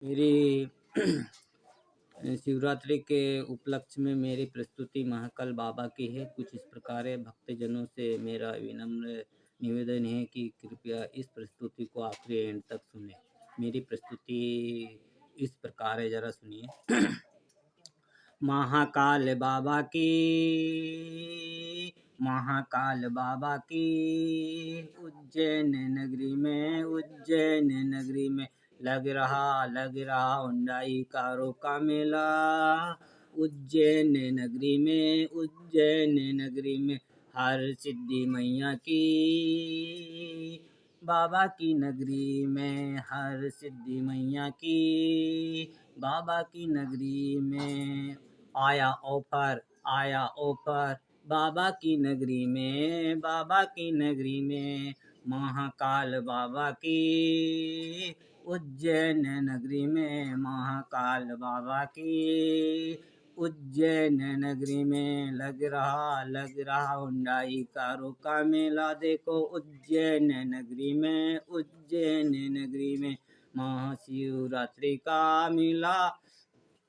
मेरी शिवरात्रि के उपलक्ष्य में मेरी प्रस्तुति महाकाल बाबा की है। कुछ इस प्रकार है। भक्तजनों से मेरा विनम्र निवेदन है कि कृपया इस प्रस्तुति को आखिरी एंड तक सुने। मेरी प्रस्तुति इस प्रकार है, जरा सुनिए। महाकाल बाबा की, महाकाल बाबा की, उज्जैन नगरी में, उज्जैन नगरी में लग रहा हुंडाई कारों का मेला। उज्जैन नगरी में, उज्जैन नगरी में हर सिद्धि मैया की, बाबा की नगरी में हर सिद्धि मैया की, बाबा की नगरी में आया ऑफर, आया ऑफर, बाबा की नगरी में, बाबा की नगरी में महाकाल बाबा की, उज्जैन नगरी में महाकाल बाबा की, उज्जैन नगरी में लग रहा हुंडाई कारों का मेला। देखो उज्जैन नगरी में, उज्जैन नगरी में महाशिवरात्रि का मेला,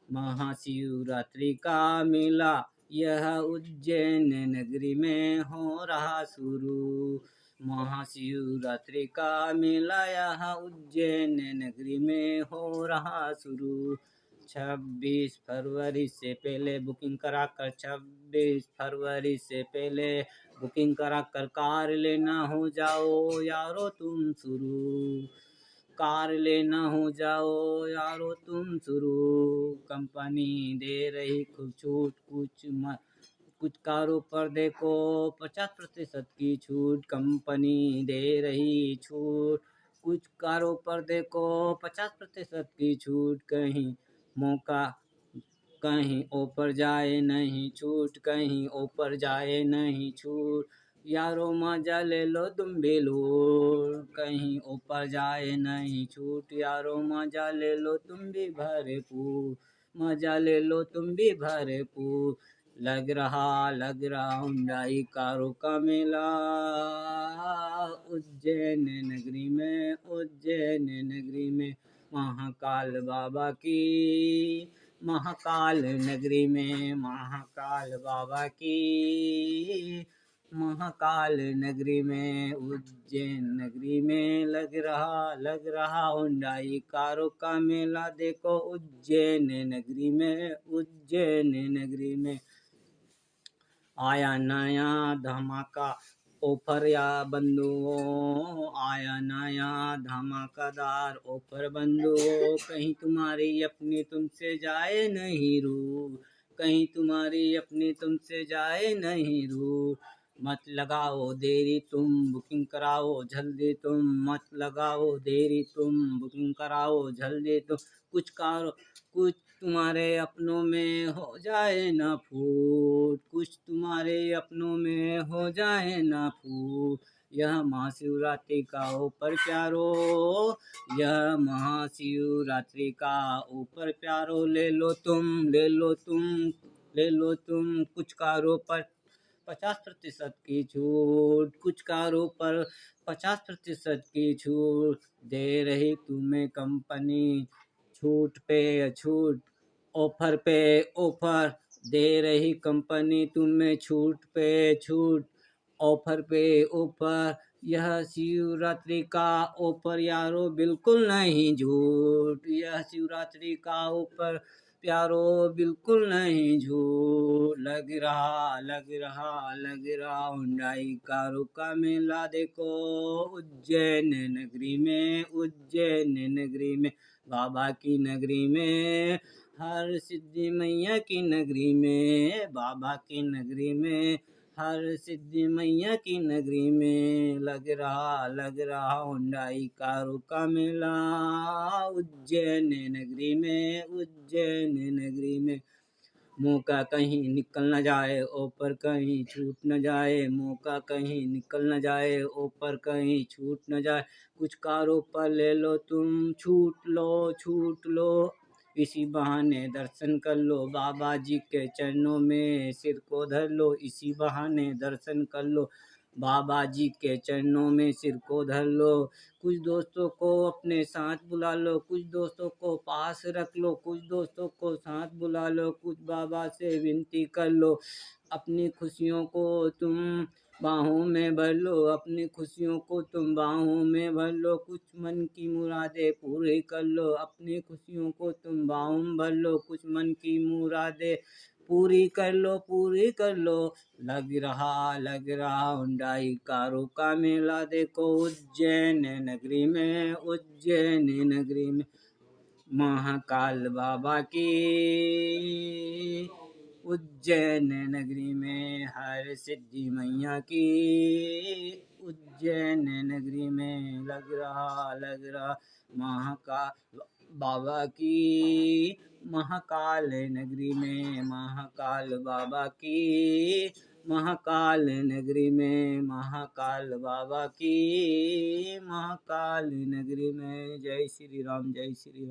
महाशिवरात्रि का मेला यह उज्जैन नगरी में हो रहा शुरू। महाशिवरात्रि का मेला यह उज्जैन नगरी में हो रहा शुरू। 26 फरवरी से पहले बुकिंग कराकर, 26 फरवरी से पहले बुकिंग कराकर कार लेना हो जाओ यारो तुम शुरू, कार लेना हो जाओ यारो तुम शुरू। कंपनी दे रही खूब छूट, कुछ कारों पर देखो 50% की छूट। कंपनी दे रही छूट, कुछ कारों पर देखो 50% की छूट। कहीं मौका, कहीं ऊपर जाए नहीं छूट, कहीं ऊपर जाए नहीं छूट। यारो मजा ले लो तुम भी लूट, कहीं ऊपर जाए नहीं छूट। यारो मजा ले लो तुम भी भरपूर, मजा ले लो तुम भी भरपूर। लग रहा हुंडाई कारों का मेला उज्जैन नगरी में, उज्जैन नगरी में महाकाल बाबा की, महाकाल नगरी में महाकाल बाबा की, महाकाल नगरी में उज्जैन नगरी में लग रहा हुंडाई कारों का मेला। देखो उज्जैन नगरी में, उज्जैन नगरी में आया नया धमाका ऑफर या बंधुओं, आया नया धमाकेदार ऑफर बंधुओं। कहीं तुम्हारी अपनी तुमसे जाए नहीं रूठ, कहीं तुम्हारी अपनी तुमसे जाए नहीं रूठ। मत लगाओ देरी तुम बुकिंग कराओ जल्दी तुम, मत लगाओ देरी तुम बुकिंग कराओ जल्दी तुम। कुछ तुम्हारे अपनों में हो जाए ना फूट, कुछ तुम्हारे अपनों में हो जाए ना फूट। यह महाशिवरात्रि का ऊपर प्यारो, यह महाशिवरात्रि का ऊपर प्यारो। ले लो तुम, ले लो तुम, ले लो तुम। कुछ कारों पर 50% की छूट, कुछ कारों पर 50% की छूट दे रही तुम्हें कंपनी। छूट पे छूट, ऑफर पे ऑफर दे रही कंपनी तुम्हें। छूट पे छूट, ऑफर पे ऑफर, यह शिवरात्रि का ऑफर यारो बिल्कुल नहीं झूठ। यह शिवरात्रि का ऑफर प्यारो बिल्कुल नहीं झूठ। लग रहा हुंडाई कारों का मेला। देखो उज्जैन नगरी में, उज्जैन नगरी में बाबा की नगरी में, हर सिद्धि मैया की नगरी में, बाबा की नगरी में, हर सिद्धि मैया की नगरी में लग रहा हुंडाई कारों का मेला उज्जैन नगरी में, उज्जैन नगरी में। मौका कहीं निकल न जाए ऊपर कहीं छूट न जाए, मौका कहीं निकल न जाए ऊपर कहीं छूट न जाए। कुछ कारों पर ले लो तुम छूट लो, छूट लो। इसी बहाने दर्शन कर लो बाबा जी के चरणों में सिर को धर लो, इसी बहाने दर्शन कर लो बाबा जी के चरणों में सिर को धर लो। कुछ दोस्तों को अपने साथ बुला लो, कुछ दोस्तों को पास रख लो, कुछ दोस्तों को साथ बुला लो, कुछ बाबा से विनती कर लो। अपनी खुशियों को तुम बाहों में भर लो, अपनी खुशियों को तुम बाहों में भर लो। कुछ मन की मुरादें पूरी कर लो, अपनी खुशियों को तुम बाहों में भर लो। कुछ मन की मुरादें पूरी कर लो, पूरी कर लो। लग रहा हुंडई कारों का मेला देखो उज्जैन नगरी में, उज्जैन नगरी में। महाकाल बाबा की उज्जैन नगरी में, हर सिद्धि मैया की उज्जैन नगरी में। लग रहा महाकाल बाबा की महाकाल नगरी में, महाकाल बाबा की महाकाल नगरी में, महाकाल बाबा की महाकाल नगरी में। जय श्री राम, जय श्री राम।